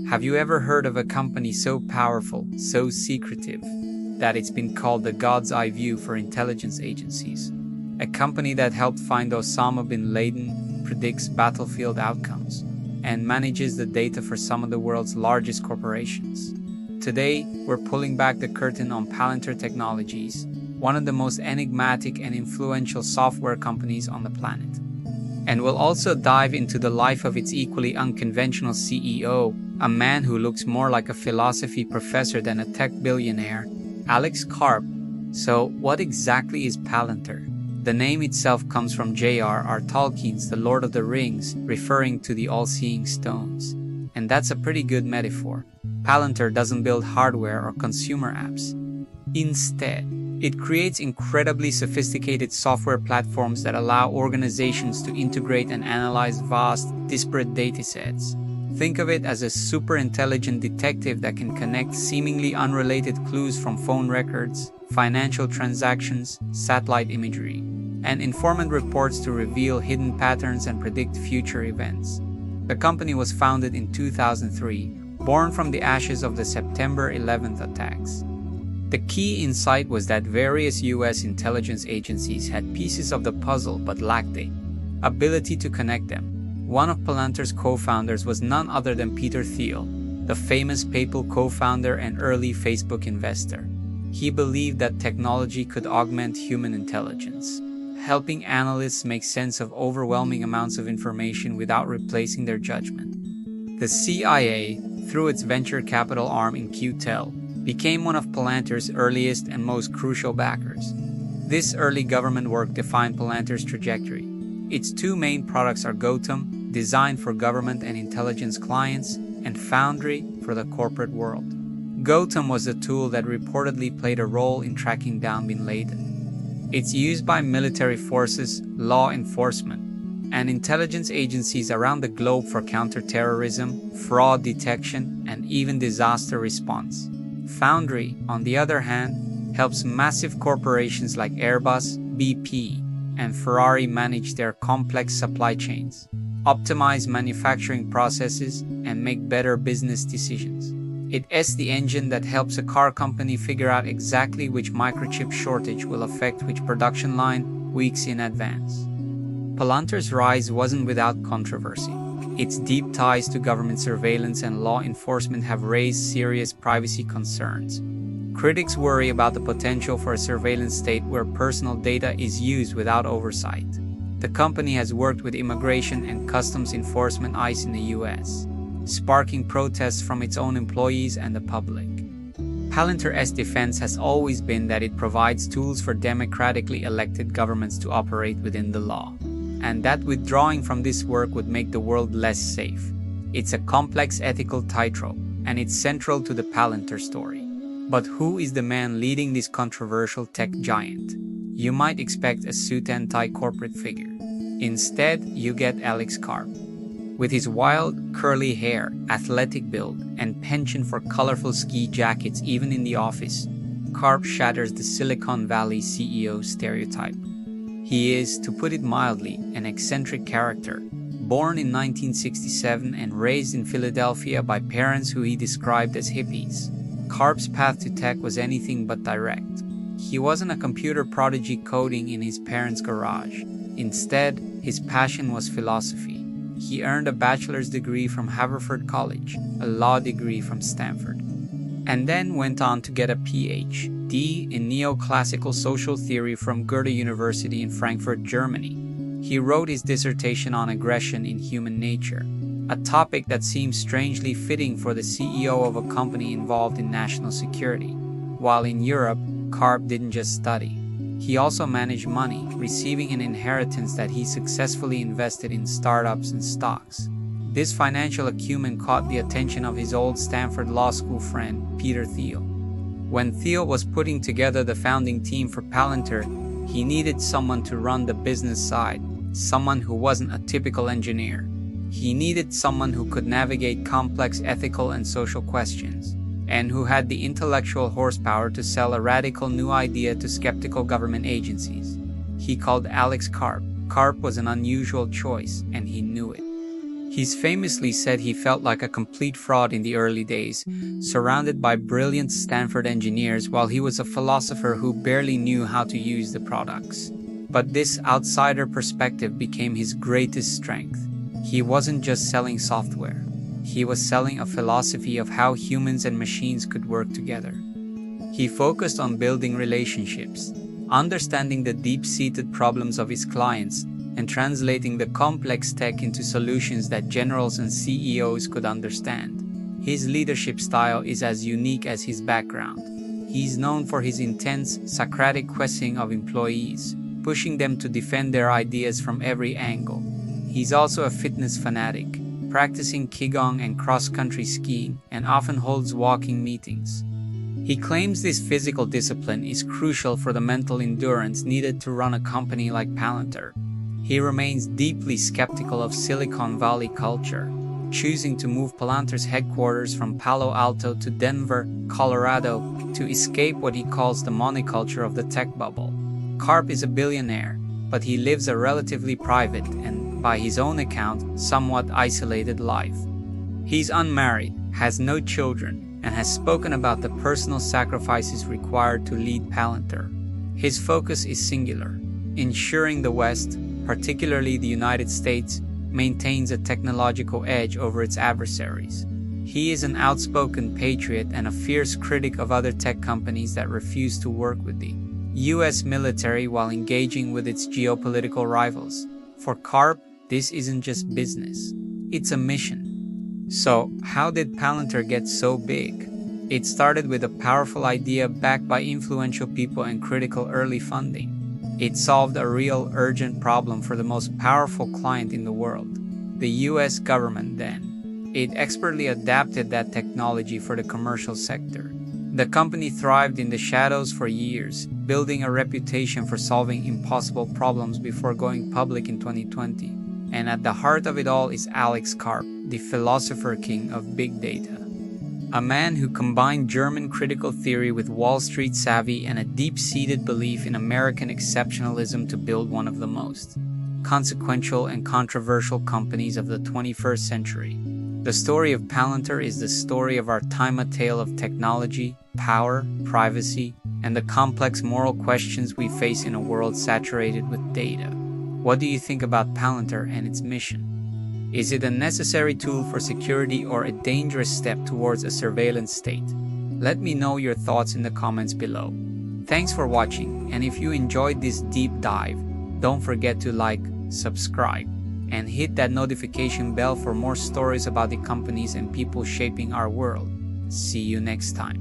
Have you ever heard of a company so powerful, so secretive, that it's been called the God's Eye View for intelligence agencies? A company that helped find Osama bin Laden, predicts battlefield outcomes, and manages the data for some of the world's largest corporations. Today, we're pulling back the curtain on Palantir Technologies, one of the most enigmatic and influential software companies on the planet. And we'll also dive into the life of its equally unconventional CEO, a man who looks more like a philosophy professor than a tech billionaire, Alex Karp. So, what exactly is Palantir? The name itself comes from J.R.R. Tolkien's The Lord of the Rings, referring to the all-seeing stones. And that's a pretty good metaphor. Palantir doesn't build hardware or consumer apps. Instead, it creates incredibly sophisticated software platforms that allow organizations to integrate and analyze vast, disparate datasets. Think of it as a super intelligent detective that can connect seemingly unrelated clues from phone records, financial transactions, satellite imagery, and informant reports to reveal hidden patterns and predict future events. The company was founded in 2003, born from the ashes of the September 11th attacks. The key insight was that various US intelligence agencies had pieces of the puzzle but lacked the ability to connect them. One of Palantir's co-founders was none other than Peter Thiel, the famous PayPal co-founder and early Facebook investor. He believed that technology could augment human intelligence, helping analysts make sense of overwhelming amounts of information without replacing their judgment. The CIA, through its venture capital arm in QTEL, became one of Palantir's earliest and most crucial backers. This early government work defined Palantir's trajectory. Its two main products are Gotham, designed for government and intelligence clients, and Foundry for the corporate world. Gotham was a tool that reportedly played a role in tracking down bin Laden. It's used by military forces, law enforcement, and intelligence agencies around the globe for counterterrorism, fraud detection, and even disaster response. Foundry, on the other hand, helps massive corporations like Airbus, BP, and Ferrari manage their complex supply chains, optimize manufacturing processes, and make better business decisions. It's the engine that helps a car company figure out exactly which microchip shortage will affect which production line weeks in advance. Palantir's rise wasn't without controversy. Its deep ties to government surveillance and law enforcement have raised serious privacy concerns. Critics worry about the potential for a surveillance state where personal data is used without oversight. The company has worked with Immigration and Customs Enforcement (ICE) in the US, sparking protests from its own employees and the public. Palantir's defense has always been that it provides tools for democratically elected governments to operate within the law, and that withdrawing from this work would make the world less safe. It's a complex ethical tightrope, and it's central to the Palantir story. But who is the man leading this controversial tech giant? You might expect a suit and tie corporate figure. Instead, you get Alex Karp. With his wild, curly hair, athletic build, and penchant for colorful ski jackets even in the office, Karp shatters the Silicon Valley CEO stereotype. He is, to put it mildly, an eccentric character, born in 1967 and raised in Philadelphia by parents who he described as hippies. Karp's path to tech was anything but direct. He wasn't a computer prodigy coding in his parents' garage. Instead, his passion was philosophy. He earned a bachelor's degree from Haverford College, a law degree from Stanford, and then went on to get a Ph.D. in neoclassical social theory from Goethe University in Frankfurt, Germany. He wrote his dissertation on aggression in human nature, a topic that seems strangely fitting for the CEO of a company involved in national security. While in Europe, Karp didn't just study. He also managed money, receiving an inheritance that he successfully invested in startups and stocks. This financial acumen caught the attention of his old Stanford Law School friend, Peter Thiel. When Thiel was putting together the founding team for Palantir, he needed someone to run the business side, someone who wasn't a typical engineer. He needed someone who could navigate complex ethical and social questions, and who had the intellectual horsepower to sell a radical new idea to skeptical government agencies. He called Alex Karp. Karp was an unusual choice, and he knew it. He's famously said he felt like a complete fraud in the early days, surrounded by brilliant Stanford engineers while he was a philosopher who barely knew how to use the products. But this outsider perspective became his greatest strength. He wasn't just selling software. He was selling a philosophy of how humans and machines could work together. He focused on building relationships, understanding the deep-seated problems of his clients, and translating the complex tech into solutions that generals and CEOs could understand. His leadership style is as unique as his background. He's known for his intense, Socratic questioning of employees, pushing them to defend their ideas from every angle. He's also a fitness fanatic, practicing Qigong and cross-country skiing, and often holds walking meetings. He claims this physical discipline is crucial for the mental endurance needed to run a company like Palantir. He remains deeply skeptical of Silicon Valley culture, choosing to move Palantir's headquarters from Palo Alto to Denver, Colorado, to escape what he calls the monoculture of the tech bubble. Karp is a billionaire, but he lives a relatively private and, by his own account, somewhat isolated life. He's unmarried, has no children, and has spoken about the personal sacrifices required to lead Palantir. His focus is singular: ensuring the West, particularly the United States, maintains a technological edge over its adversaries. He is an outspoken patriot and a fierce critic of other tech companies that refuse to work with the US military while engaging with its geopolitical rivals. For Karp, this isn't just business, it's a mission. So, how did Palantir get so big? It started with a powerful idea backed by influential people and critical early funding. It solved a real, urgent problem for the most powerful client in the world, the US government then. It expertly adapted that technology for the commercial sector. The company thrived in the shadows for years, building a reputation for solving impossible problems before going public in 2020. And at the heart of it all is Alex Karp, the philosopher king of big data. A man who combined German critical theory with Wall Street savvy and a deep-seated belief in American exceptionalism to build one of the most consequential and controversial companies of the 21st century. The story of Palantir is the story of our time, a tale of technology, power, privacy, and the complex moral questions we face in a world saturated with data. What do you think about Palantir and its mission? Is it a necessary tool for security or a dangerous step towards a surveillance state? Let me know your thoughts in the comments below. Thanks for watching, and if you enjoyed this deep dive, don't forget to like, subscribe, and hit that notification bell for more stories about the companies and people shaping our world. See you next time.